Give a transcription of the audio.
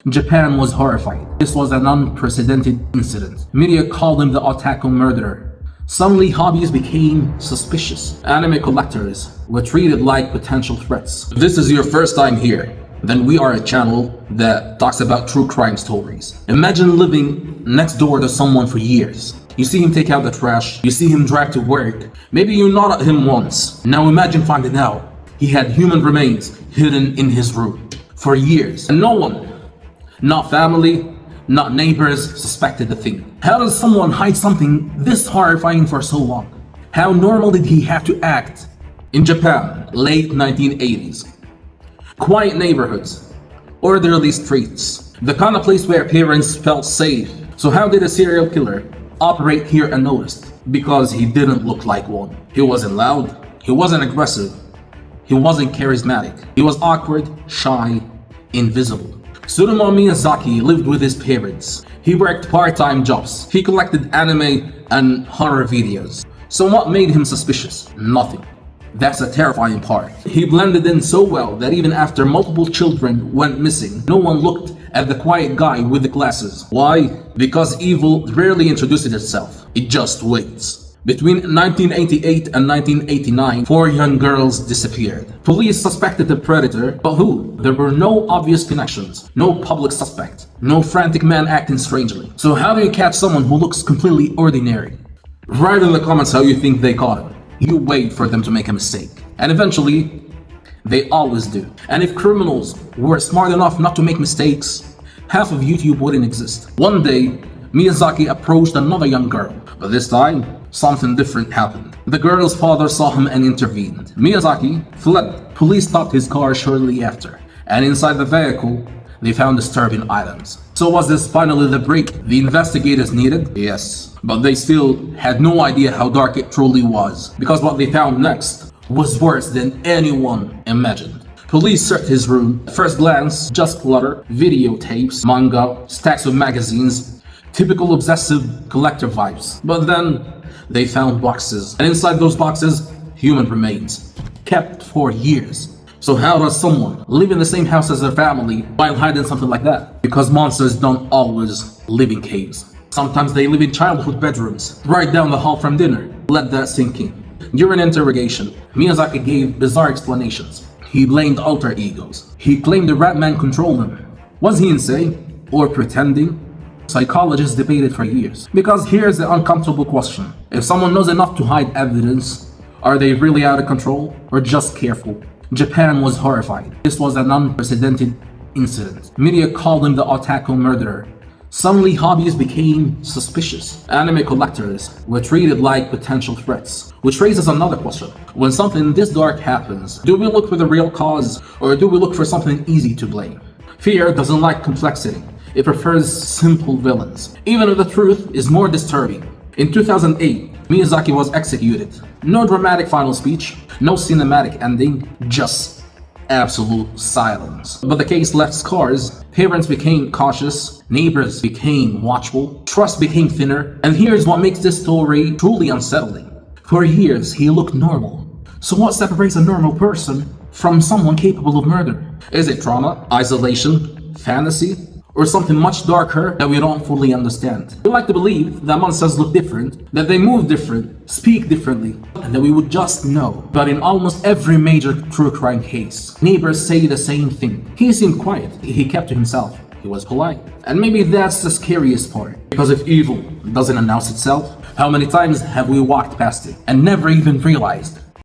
Japan was horrified. This was an unprecedented incident. Media called him the Otaku murderer. Suddenly, hobbies became suspicious. Anime collectors were treated like potential threats. If this is your first time here, then we are a channel that talks about true crime stories. Imagine living next door to someone for years. You see him take out the trash, you see him drive to work, maybe you nodded at him once. Now imagine finding out he had human remains hidden in his room for years, and no one, not family, not neighbors, suspected a thing. How does someone hide something this horrifying for so long? How normal did he have to act? In Japan, late 1980s. Quiet neighborhoods, orderly streets, the kind of place where parents felt safe. So how did a serial killer operate here unnoticed? Because he didn't look like one. He wasn't loud, he wasn't aggressive, he wasn't charismatic. He was awkward, shy, invisible. Tsurumo Miyazaki lived with his parents. He worked part-time jobs. He collected anime and horror videos. So what made him suspicious? Nothing. That's the terrifying part. He blended in so well that even after multiple children went missing, no one looked at the quiet guy with the glasses. Why? Because evil rarely introduces itself. It just waits. Between 1988 and 1989, 4 young girls disappeared. Police suspected the predator, but who? There were no obvious connections, no public suspect, no frantic man acting strangely. So how do you catch someone who looks completely ordinary? Write in the comments how you think they caught him. You wait for them to make a mistake. And eventually, they always do. And if criminals were smart enough not to make mistakes, half of YouTube wouldn't exist. One day, Miyazaki approached another young girl, but this time, something different happened. The girl's father saw him and intervened. Miyazaki fled. Police stopped his car shortly after, and inside the vehicle, they found disturbing items. So was this finally the break the investigators needed? Yes, but they still had no idea how dark it truly was, because what they found next was worse than anyone imagined. Police searched his room. At first glance, just clutter, videotapes, manga, stacks of magazines, typical obsessive collector vibes. But then, they found boxes, and inside those boxes, human remains, kept for years. So how does someone live in the same house as their family while hiding something like that? Because monsters don't always live in caves. Sometimes they live in childhood bedrooms, right down the hall from dinner. Let that sink in. During interrogation, Miyazaki gave bizarre explanations. He blamed alter egos. He claimed the rat man controlled him. Was he insane or pretending? Psychologists debated for years. Because here's the uncomfortable question. If someone knows enough to hide evidence, are they really out of control or just careful? Japan was horrified. This was an unprecedented incident. Media called him the Otaku murderer. Suddenly, hobbies became suspicious. Anime collectors were treated like potential threats. Which raises another question. When something this dark happens, do we look for the real cause or do we look for something easy to blame? Fear doesn't like complexity. It prefers simple villains, even if the truth is more disturbing. In 2008, Miyazaki was executed. No dramatic final speech, no cinematic ending, just absolute silence. But the case left scars. Parents became cautious, neighbors became watchful, trust became thinner, and here's what makes this story truly unsettling. For years, he looked normal. So what separates a normal person from someone capable of murder? Is it trauma, isolation, fantasy? Or something much darker that we don't fully understand? We like to believe that monsters look different, that they move different, speak differently, and that we would just know. But in almost every major true crime case, neighbors say the same thing. He seemed quiet, he kept to himself, he was polite. And maybe that's the scariest part. Because if evil doesn't announce itself, how many times have we walked past it and never even realized